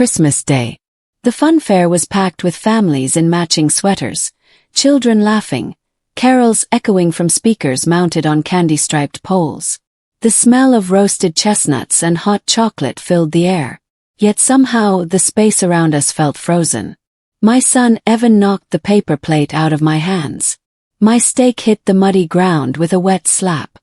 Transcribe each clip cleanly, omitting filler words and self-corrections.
Christmas Day. The funfair was packed with families in matching sweaters, children laughing, carols echoing from speakers mounted on candy-striped poles. The smell of roasted chestnuts and hot chocolate filled the air, yet somehow the space around us felt frozen. My son Evan knocked the paper plate out of my hands. My steak hit the muddy ground with a wet slap.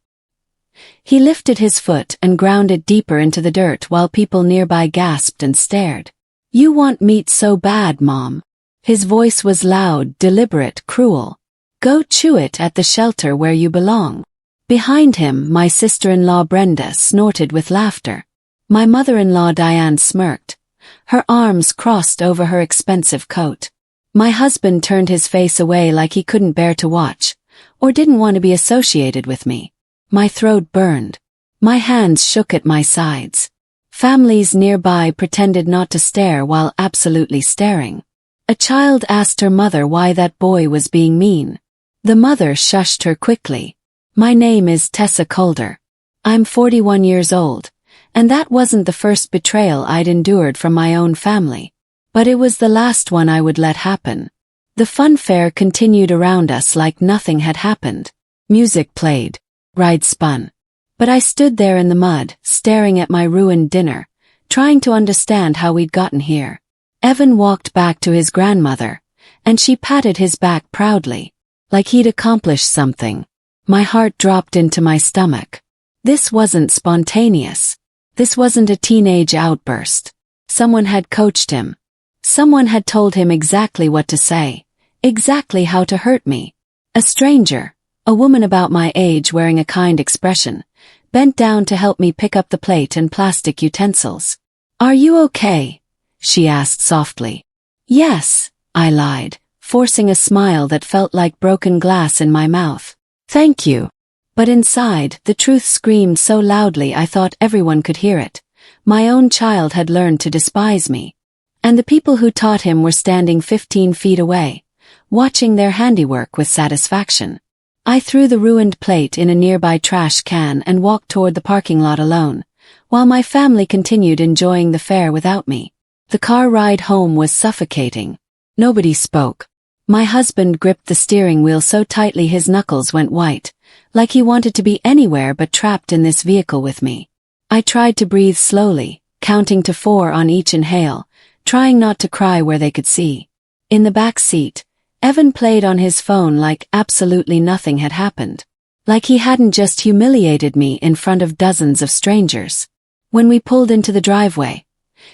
He lifted his foot and ground it deeper into the dirt while people nearby gasped and stared. "You want meat so bad, Mom." His voice was loud, deliberate, cruel. "Go chew it at the shelter where you belong." Behind him, my sister-in-law Brenda snorted with laughter. My mother-in-law Diane smirked, her arms crossed over her expensive coat. My husband turned his face away like he couldn't bear to watch, or didn't want to be associated with me. My throat burned. My hands shook at my sides. Families nearby pretended not to stare while absolutely staring. A child asked her mother why that boy was being mean. The mother shushed her quickly. "My name is Tessa Calder. I'm 41 years old, and that wasn't the first betrayal I'd endured from my own family. But it was the last one I would let happen." The funfair continued around us like nothing had happened. Music played. Rides spun. But I stood there in the mud, staring at my ruined dinner, trying to understand how we'd gotten here. Evan walked back to his grandmother, and she patted his back proudly, like he'd accomplished something. My heart dropped into my stomach. This wasn't spontaneous. This wasn't a teenage outburst. Someone had coached him. Someone had told him exactly what to say, exactly how to hurt me. A stranger, a woman about my age wearing a kind expression, bent down to help me pick up the plate and plastic utensils. "Are you okay?" she asked softly. "Yes," I lied, forcing a smile that felt like broken glass in my mouth. "Thank you." But inside, the truth screamed so loudly I thought everyone could hear it. My own child had learned to despise me. And the people who taught him were standing 15 feet away, watching their handiwork with satisfaction. I threw the ruined plate in a nearby trash can and walked toward the parking lot alone, while my family continued enjoying the fair without me. The car ride home was suffocating. Nobody spoke. My husband gripped the steering wheel so tightly his knuckles went white, like he wanted to be anywhere but trapped in this vehicle with me. I tried to breathe slowly, counting to 4 on each inhale, trying not to cry where they could see. In the back seat, Evan played on his phone like absolutely nothing had happened. Like he hadn't just humiliated me in front of dozens of strangers. When we pulled into the driveway,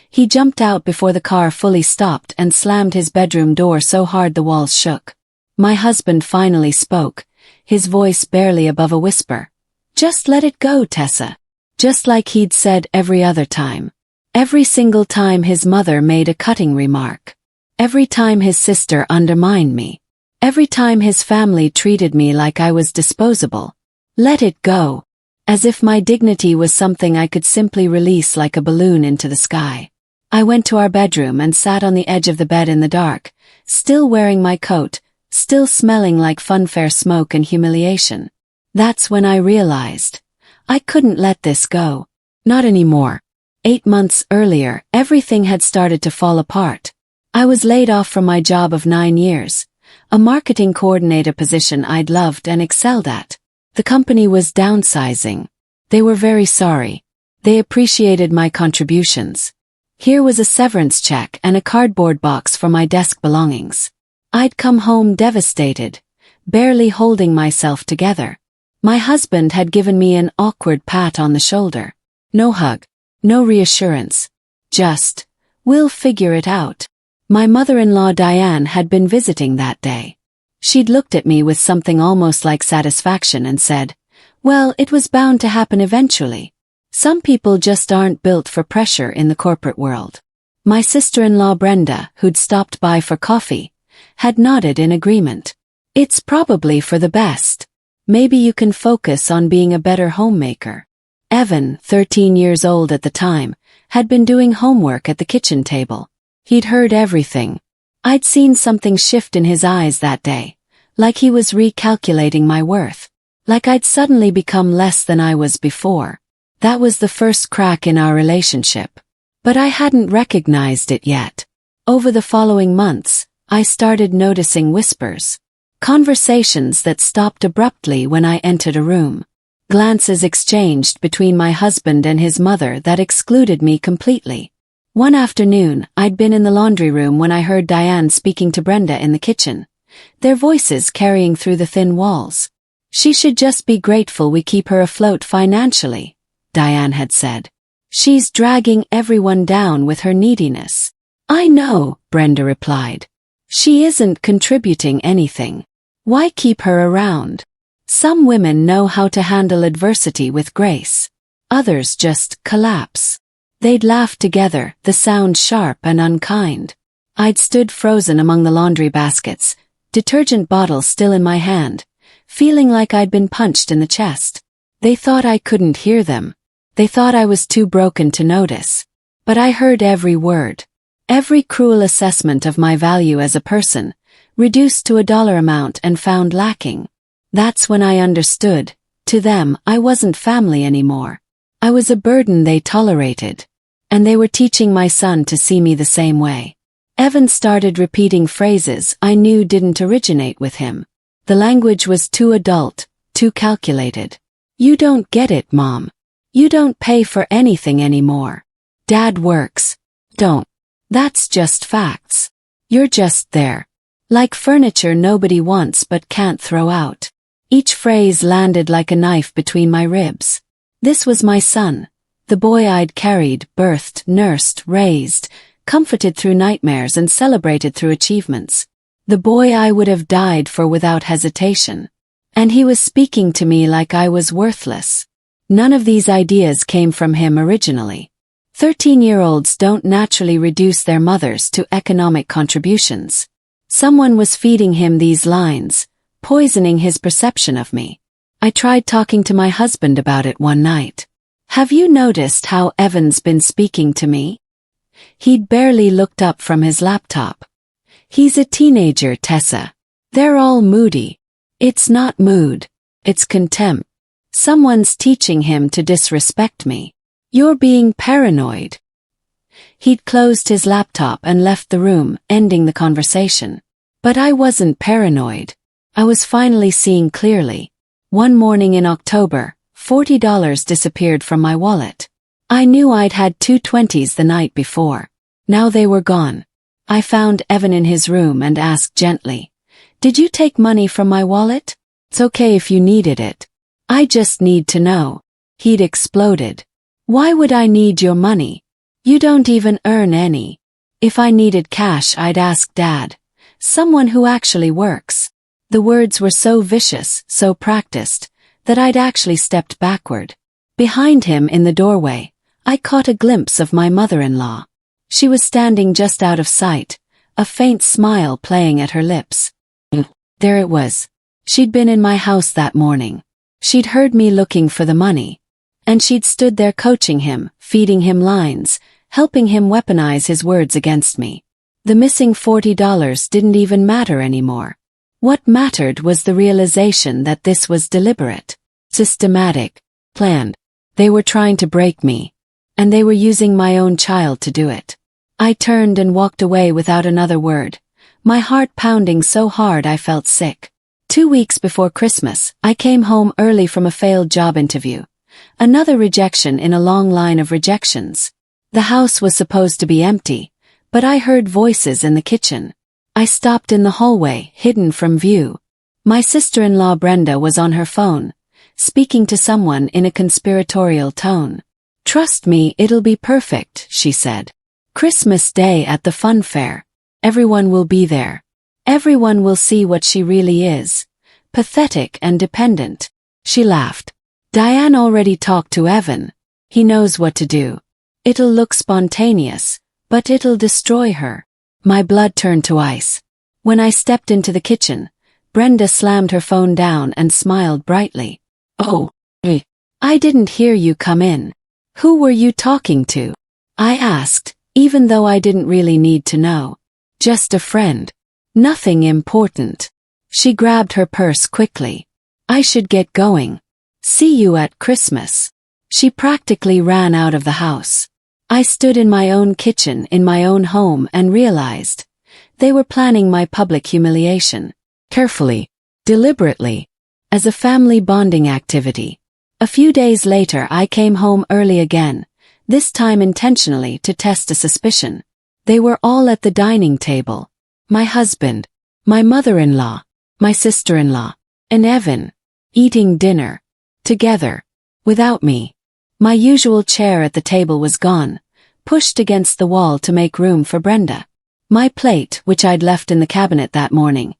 he jumped out before the car fully stopped and slammed his bedroom door so hard the walls shook. My husband finally spoke, his voice barely above a whisper. "Just let it go, Tessa." Just like he'd said every other time. Every single time his mother made a cutting remark. Every time his sister undermined me. Every time his family treated me like I was disposable. Let it go. As if my dignity was something I could simply release like a balloon into the sky. I went to our bedroom and sat on the edge of the bed in the dark, still wearing my coat, still smelling like funfair smoke and humiliation. That's when I realized I couldn't let this go. Not anymore. 8 months earlier, everything had started to fall apart. I was laid off from my job of 9 years, a marketing coordinator position I'd loved and excelled at. The company was downsizing. They were very sorry. They appreciated my contributions. Here was a severance check and a cardboard box for my desk belongings. I'd come home devastated, barely holding myself together. My husband had given me an awkward pat on the shoulder. No hug, no reassurance. Just, "We'll figure it out." My mother-in-law Diane had been visiting that day. She'd looked at me with something almost like satisfaction and said, "Well, it was bound to happen eventually. Some people just aren't built for pressure in the corporate world." My sister-in-law Brenda, who'd stopped by for coffee, had nodded in agreement. "It's probably for the best. Maybe you can focus on being a better homemaker." Evan, 13 years old at the time, had been doing homework at the kitchen table. He'd heard everything. I'd seen something shift in his eyes that day, like he was recalculating my worth, like I'd suddenly become less than I was before. That was the first crack in our relationship. But I hadn't recognized it yet. Over the following months, I started noticing whispers. Conversations that stopped abruptly when I entered a room. Glances exchanged between my husband and his mother that excluded me completely. One afternoon, I'd been in the laundry room when I heard Diane speaking to Brenda in the kitchen, their voices carrying through the thin walls. "She should just be grateful we keep her afloat financially," Diane had said. "She's dragging everyone down with her neediness." "I know," Brenda replied. "She isn't contributing anything. Why keep her around? Some women know how to handle adversity with grace. Others just collapse." They'd laughed together, the sound sharp and unkind. I'd stood frozen among the laundry baskets, detergent bottle still in my hand, feeling like I'd been punched in the chest. They thought I couldn't hear them. They thought I was too broken to notice. But I heard every word. Every cruel assessment of my value as a person, reduced to a dollar amount and found lacking. That's when I understood. To them, I wasn't family anymore. I was a burden they tolerated. And they were teaching my son to see me the same way. Evan started repeating phrases I knew didn't originate with him. The language was too adult, too calculated. "You don't get it, Mom. You don't pay for anything anymore. Dad works. Don't. That's just facts. You're just there. Like furniture nobody wants but can't throw out." Each phrase landed like a knife between my ribs. This was my son. The boy I'd carried, birthed, nursed, raised, comforted through nightmares and celebrated through achievements. The boy I would have died for without hesitation. And he was speaking to me like I was worthless. None of these ideas came from him originally. 13-year-olds don't naturally reduce their mothers to economic contributions. Someone was feeding him these lines, poisoning his perception of me. I tried talking to my husband about it one night. "Have you noticed how Evan's been speaking to me?" He'd barely looked up from his laptop. "He's a teenager, Tessa. They're all moody." "It's not mood. It's contempt. Someone's teaching him to disrespect me. You're being paranoid." He'd closed his laptop and left the room, ending the conversation. But I wasn't paranoid. I was finally seeing clearly. One morning in October, $40 disappeared from my wallet. I knew I'd had two 20s the night before. Now they were gone. I found Evan in his room and asked gently, "Did you take money from my wallet? It's okay if you needed it. I just need to know." He'd exploded. "Why would I need your money? You don't even earn any. If I needed cash I'd ask Dad. Someone who actually works." The words were so vicious, so practiced, that I'd actually stepped backward. Behind him in the doorway, I caught a glimpse of my mother-in-law. She was standing just out of sight, a faint smile playing at her lips. There it was. She'd been in my house that morning. She'd heard me looking for the money. And she'd stood there coaching him, feeding him lines, helping him weaponize his words against me. The missing $40 didn't even matter anymore. What mattered was the realization that this was deliberate, systematic, planned. They were trying to break me. And they were using my own child to do it. I turned and walked away without another word, my heart pounding so hard I felt sick. 2 weeks before Christmas, I came home early from a failed job interview. Another rejection in a long line of rejections. The house was supposed to be empty, but I heard voices in the kitchen. I stopped in the hallway, hidden from view. My sister-in-law Brenda was on her phone, speaking to someone in a conspiratorial tone. "Trust me, it'll be perfect," she said. "Christmas Day at the funfair. Everyone will be there. Everyone will see what she really is. Pathetic and dependent." She laughed. "Diane already talked to Evan. He knows what to do. It'll look spontaneous, but it'll destroy her." My blood turned to ice. When I stepped into the kitchen, Brenda slammed her phone down and smiled brightly. "Oh, I didn't hear you come in. Who were you talking to?" I asked, even though I didn't really need to know. "Just a friend. Nothing important." She grabbed her purse quickly. "I should get going. See you at Christmas." She practically ran out of the house. I stood in my own kitchen in my own home and realized they were planning my public humiliation, carefully, deliberately, as a family bonding activity. A few days later I came home early again, this time intentionally to test a suspicion. They were all at the dining table. My husband, my mother-in-law, my sister-in-law, and Evan, eating dinner, together, without me. My usual chair at the table was gone, pushed against the wall to make room for Brenda. My plate, which I'd left in the cabinet that morning,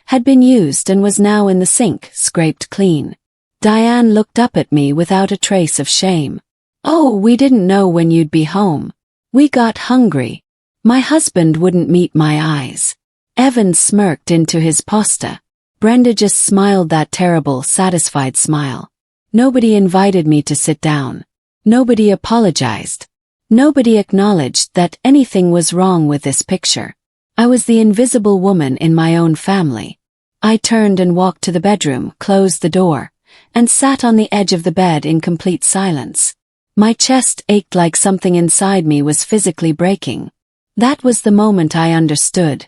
had been used and was now in the sink, scraped clean. Diane looked up at me without a trace of shame. "Oh, we didn't know when you'd be home. We got hungry." My husband wouldn't meet my eyes. Evan smirked into his pasta. Brenda just smiled that terrible, satisfied smile. Nobody invited me to sit down. Nobody apologized. Nobody acknowledged that anything was wrong with this picture. I was the invisible woman in my own family. I turned and walked to the bedroom, closed the door, and sat on the edge of the bed in complete silence. My chest ached like something inside me was physically breaking. That was the moment I understood.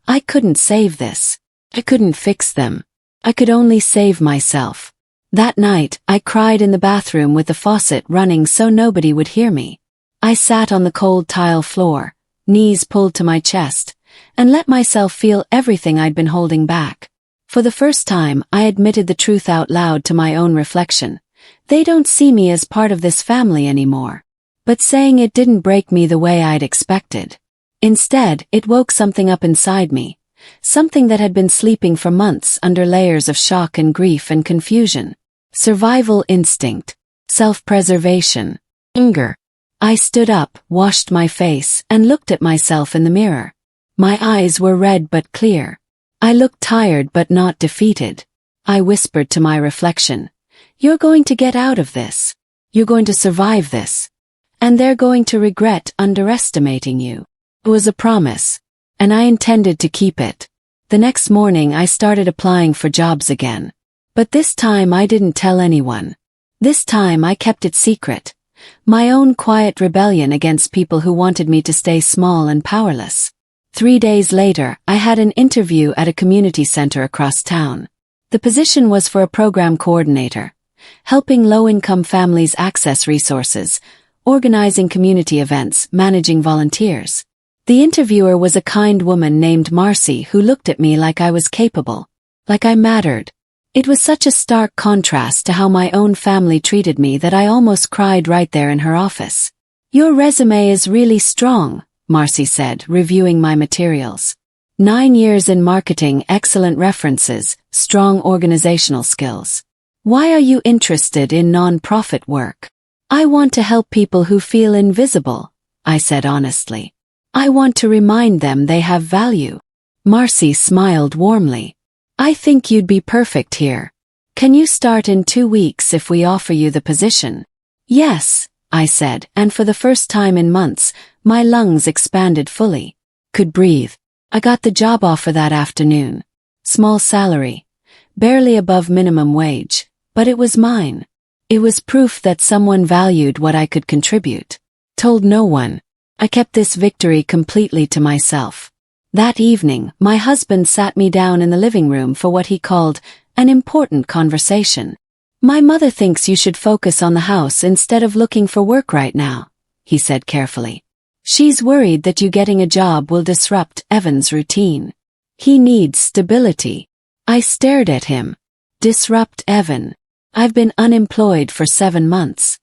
I couldn't save this. I couldn't fix them. I could only save myself. That night, I cried in the bathroom with the faucet running so nobody would hear me. I sat on the cold tile floor, knees pulled to my chest, and let myself feel everything I'd been holding back. For the first time, I admitted the truth out loud to my own reflection. They don't see me as part of this family anymore. But saying it didn't break me the way I'd expected. Instead, it woke something up inside me, something that had been sleeping for months under layers of shock and grief and confusion. Survival instinct, self-preservation, anger. I stood up, washed my face, and looked at myself in the mirror. My eyes were red but clear. I looked tired but not defeated. I whispered to my reflection, "You're going to get out of this. You're going to survive this. And they're going to regret underestimating you." It was a promise, and I intended to keep it. The next morning I started applying for jobs again. But this time I didn't tell anyone. This time I kept it secret. My own quiet rebellion against people who wanted me to stay small and powerless. 3 days later, I had an interview at a community center across town. The position was for a program coordinator, helping low-income families access resources, organizing community events, managing volunteers. The interviewer was a kind woman named Marcy who looked at me like I was capable, like I mattered. It was such a stark contrast to how my own family treated me that I almost cried right there in her office. "Your resume is really strong," Marcy said, reviewing my materials. 9 years in marketing, excellent references, strong organizational skills. "Why are you interested in non-profit work?" "I want to help people who feel invisible," I said honestly. "I want to remind them they have value." Marcy smiled warmly. "I think you'd be perfect here. Can you start in 2 weeks if we offer you the position?" "Yes," I said, and for the first time in months, my lungs expanded fully. Could breathe. I got the job offer that afternoon. Small salary. Barely above minimum wage. But it was mine. It was proof that someone valued what I could contribute. Told no one. I kept this victory completely to myself. That evening, my husband sat me down in the living room for what he called an important conversation. "My mother thinks you should focus on the house instead of looking for work right now," he said carefully. "She's worried that you getting a job will disrupt Evan's routine. He needs stability." I stared at him. Disrupt Evan. I've been unemployed for 7 months.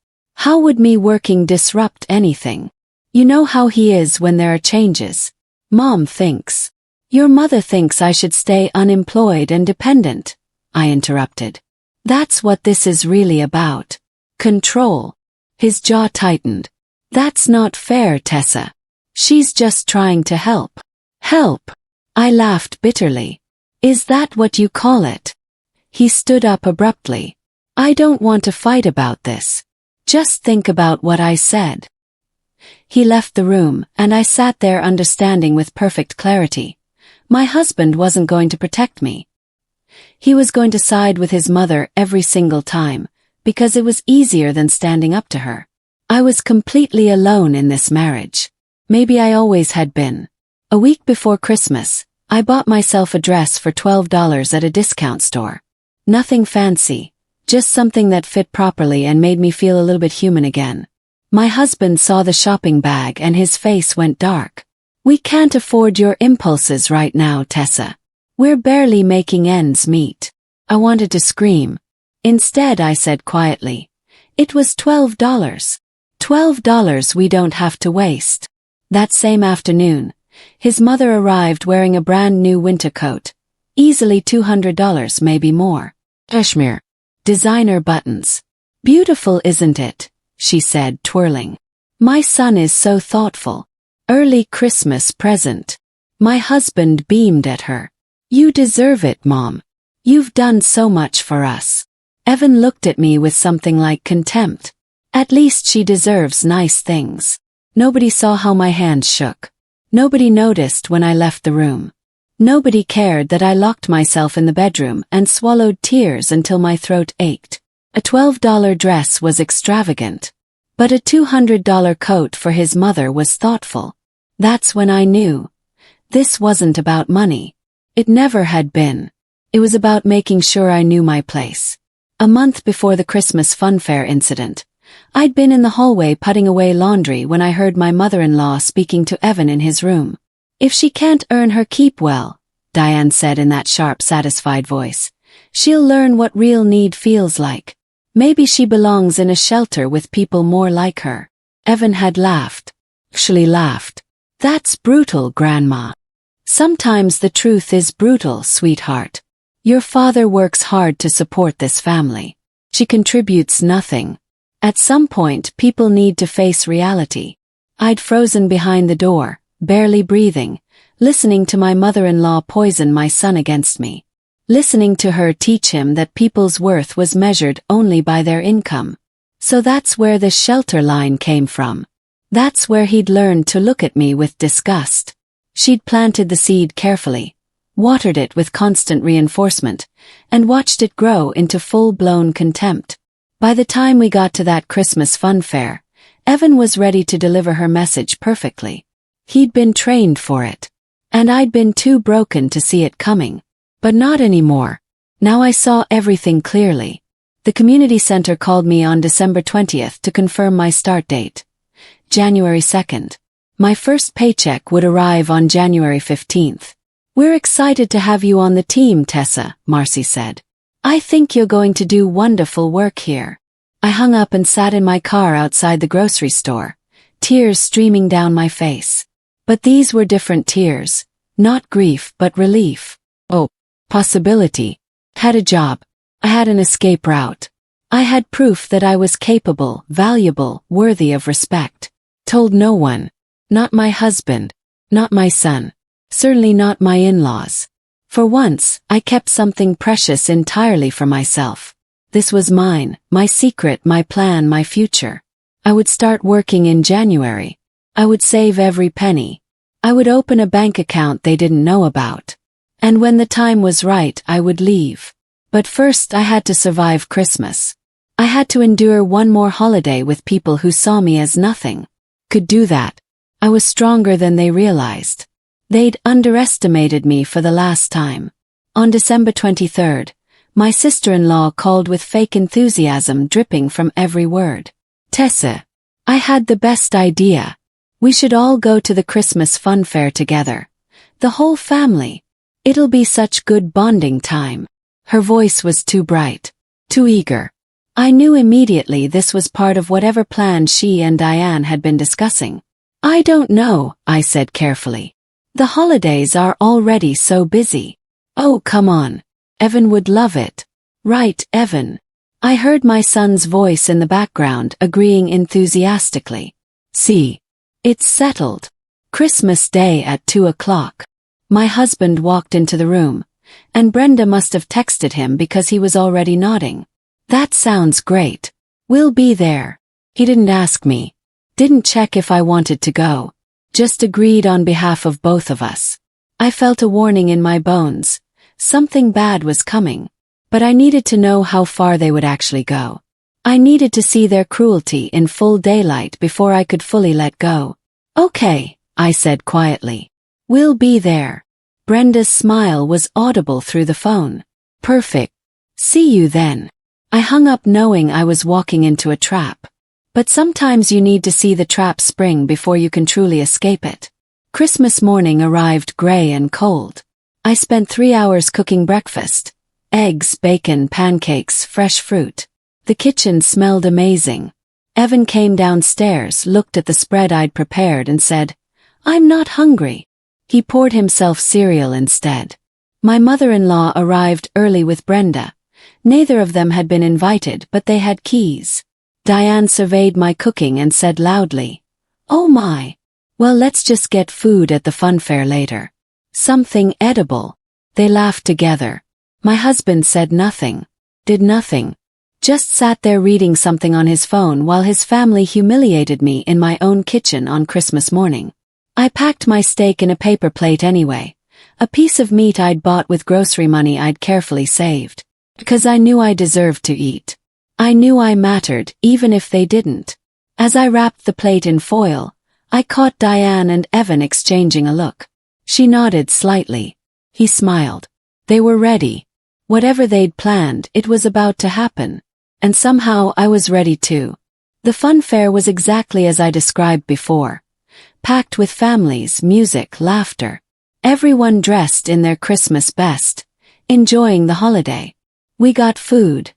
How would me working disrupt anything? You know how he is when there are changes. Mom thinks. Your mother thinks I should stay unemployed and dependent, I interrupted. That's what this is really about. Control. His jaw tightened. That's not fair, Tessa. She's just trying to help. Help. I laughed bitterly. Is that what you call it? He stood up abruptly. I don't want to fight about this. Just think about what I said. He left the room, and I sat there understanding with perfect clarity. My husband wasn't going to protect me. He was going to side with his mother every single time, because it was easier than standing up to her. I was completely alone in this marriage. Maybe I always had been. A week before Christmas, I bought myself a dress for $12 at a discount store. Nothing fancy, just something that fit properly and made me feel a little bit human again. My husband saw the shopping bag and his face went dark. "We can't afford your impulses right now, Tessa. We're barely making ends meet." I wanted to scream. Instead, I said quietly, "It was $12. $12 we don't have to waste." That same afternoon, his mother arrived wearing a brand new winter coat. Easily $200, maybe more. Cashmere. Designer buttons. "Beautiful, isn't it?" she said, twirling. "My son is so thoughtful. Early Christmas present." My husband beamed at her. "You deserve it, Mom. You've done so much for us." Evan looked at me with something like contempt. At least she deserves nice things. Nobody saw how my hands shook. Nobody noticed when I left the room. Nobody cared that I locked myself in the bedroom and swallowed tears until my throat ached. A $12 dress was extravagant. But a $200 coat for his mother was thoughtful. That's when I knew. This wasn't about money. It never had been. It was about making sure I knew my place. A month before the Christmas funfair incident, I'd been in the hallway putting away laundry when I heard my mother-in-law speaking to Evan in his room. "If she can't earn her keep well," Diane said in that sharp, satisfied voice, "she'll learn what real need feels like. Maybe she belongs in a shelter with people more like her." Evan had laughed. Actually laughed. "That's brutal, Grandma." "Sometimes the truth is brutal, sweetheart. Your father works hard to support this family. She contributes nothing. At some point, people need to face reality." I'd frozen behind the door, barely breathing, listening to my mother-in-law poison my son against me. Listening to her teach him that people's worth was measured only by their income. So that's where the shelter line came from. That's where he'd learned to look at me with disgust. She'd planted the seed carefully, watered it with constant reinforcement, and watched it grow into full-blown contempt. By the time we got to that Christmas funfair, Evan was ready to deliver her message perfectly. He'd been trained for it. And I'd been too broken to see it coming. But not anymore. Now I saw everything clearly. The community center called me on December 20th to confirm my start date. January 2nd. My first paycheck would arrive on January 15th. "We're excited to have you on the team, Tessa," Marcy said. "I think you're going to do wonderful work here." I hung up and sat in my car outside the grocery store, tears streaming down my face. But these were different tears, not grief but relief. Oh, possibility. Had a job. I had an escape route. I had proof that I was capable, valuable, worthy of respect. Told no one. Not my husband. Not my son. Certainly not my in-laws. For once, I kept something precious entirely for myself. This was mine, my secret, my plan, my future. I would start working in January. I would save every penny. I would open a bank account they didn't know about. And when the time was right, I would leave. But first I had to survive Christmas. I had to endure one more holiday with people who saw me as nothing. Could do that. I was stronger than they realized. They'd underestimated me for the last time. On December 23rd, my sister-in-law called with fake enthusiasm dripping from every word. "Tessa, I had the best idea. We should all go to the Christmas funfair together. The whole family. It'll be such good bonding time." Her voice was too bright, too eager. I knew immediately this was part of whatever plan she and Diane had been discussing. "I don't know," I said carefully. "The holidays are already so busy." "Oh, come on. Evan would love it." "Right, Evan." I heard my son's voice in the background agreeing enthusiastically. "See. It's settled. Christmas Day at 2 o'clock. My husband walked into the room, and Brenda must have texted him because he was already nodding. "That sounds great. We'll be there." He didn't ask me. Didn't check if I wanted to go. Just agreed on behalf of both of us. I felt a warning in my bones. Something bad was coming. But I needed to know how far they would actually go. I needed to see their cruelty in full daylight before I could fully let go. Okay, I said quietly. We'll be there. Brenda's smile was audible through the phone. Perfect. See you then. I hung up knowing I was walking into a trap. But sometimes you need to see the trap spring before you can truly escape it. Christmas morning arrived gray and cold. I spent 3 hours cooking breakfast. Eggs, bacon, pancakes, fresh fruit. The kitchen smelled amazing. Evan came downstairs, looked at the spread I'd prepared and said, "I'm not hungry." He poured himself cereal instead. My mother-in-law arrived early with Brenda. Neither of them had been invited, but they had keys. Diane surveyed my cooking and said loudly, "Oh my. Well, let's just get food at the funfair later. Something edible." They laughed together. My husband said nothing. Did nothing. Just sat there reading something on his phone while his family humiliated me in my own kitchen on Christmas morning. I packed my steak in a paper plate anyway, a piece of meat I'd bought with grocery money I'd carefully saved. Because I knew I deserved to eat. I knew I mattered, even if they didn't. As I wrapped the plate in foil, I caught Diane and Evan exchanging a look. She nodded slightly. He smiled. They were ready. Whatever they'd planned, it was about to happen. And somehow I was ready too. The funfair was exactly as I described before. Packed with families, music, laughter. Everyone dressed in their Christmas best, enjoying the holiday. We got food.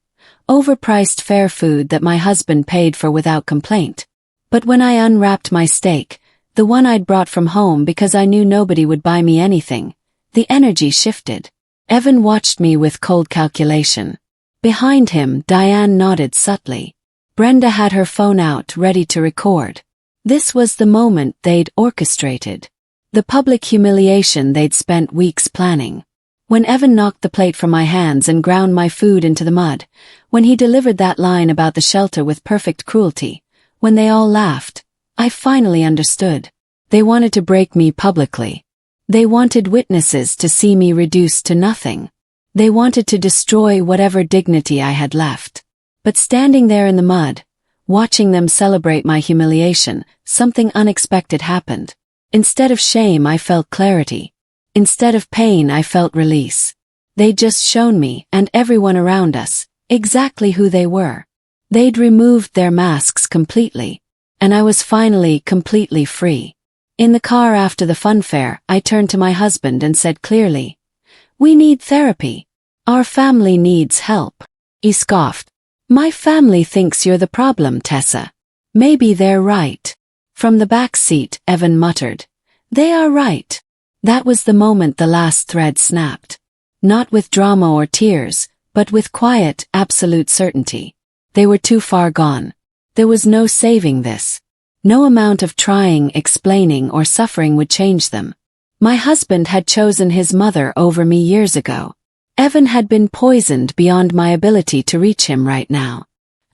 Overpriced fair food that my husband paid for without complaint. But when I unwrapped my steak, the one I'd brought from home because I knew nobody would buy me anything, the energy shifted. Evan watched me with cold calculation. Behind him, Diane nodded subtly. Brenda had her phone out, ready to record. This was the moment they'd orchestrated. The public humiliation they'd spent weeks planning. When Evan knocked the plate from my hands and ground my food into the mud, when he delivered that line about the shelter with perfect cruelty, when they all laughed, I finally understood. They wanted to break me publicly. They wanted witnesses to see me reduced to nothing. They wanted to destroy whatever dignity I had left. But standing there in the mud, watching them celebrate my humiliation, something unexpected happened. Instead of shame, I felt clarity. Instead of pain, I felt release. They'd just shown me, and everyone around us, exactly who they were. They'd removed their masks completely, and I was finally completely free. In the car after the funfair, I turned to my husband and said clearly, "We need therapy. Our family needs help." He scoffed. "My family thinks you're the problem, Tessa. Maybe they're right." From the back seat, Evan muttered, "They are right." That was the moment the last thread snapped. Not with drama or tears, but with quiet, absolute certainty. They were too far gone. There was no saving this. No amount of trying, explaining, or suffering would change them. My husband had chosen his mother over me years ago. Evan had been poisoned beyond my ability to reach him right now.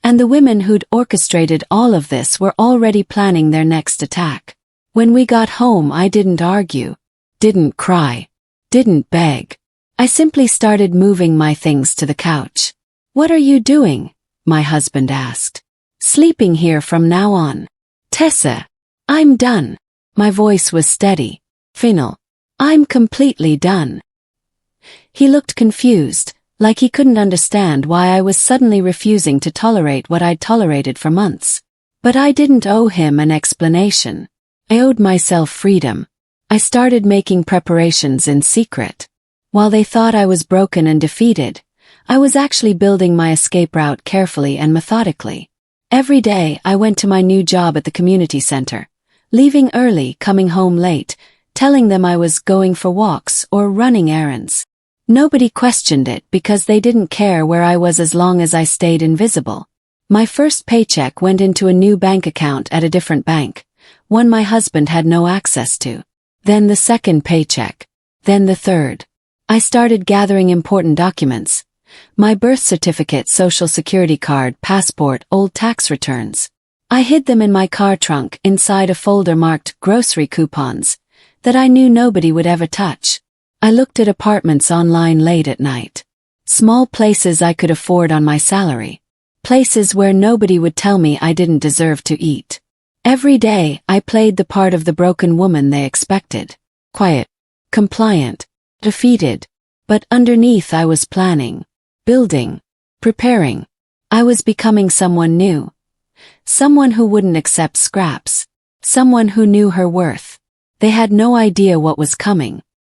And the women who'd orchestrated all of this were already planning their next attack. When we got home, I didn't argue. Didn't cry. Didn't beg. I simply started moving my things to the couch. "What are you doing?" my husband asked. "Sleeping here from now on." "Tessa, I'm done." My voice was steady. Final. "I'm completely done." He looked confused, like he couldn't understand why I was suddenly refusing to tolerate what I'd tolerated for months. But I didn't owe him an explanation. I owed myself freedom. I started making preparations in secret. While they thought I was broken and defeated, I was actually building my escape route carefully and methodically. Every day I went to my new job at the community center, leaving early, coming home late, telling them I was going for walks or running errands. Nobody questioned it because they didn't care where I was as long as I stayed invisible. My first paycheck went into a new bank account at a different bank, one my husband had no access to. Then the second paycheck. Then the third. I started gathering important documents. My birth certificate, social security card, passport, old tax returns. I hid them in my car trunk inside a folder marked grocery coupons that I knew nobody would ever touch. I looked at apartments online late at night. Small places I could afford on my salary. Places where nobody would tell me I didn't deserve to eat. Every day, I played the part of the broken woman they expected. Quiet, compliant, defeated. But underneath I was planning, building, preparing. I was becoming someone new. Someone who wouldn't accept scraps. Someone who knew her worth. They had no idea what was coming,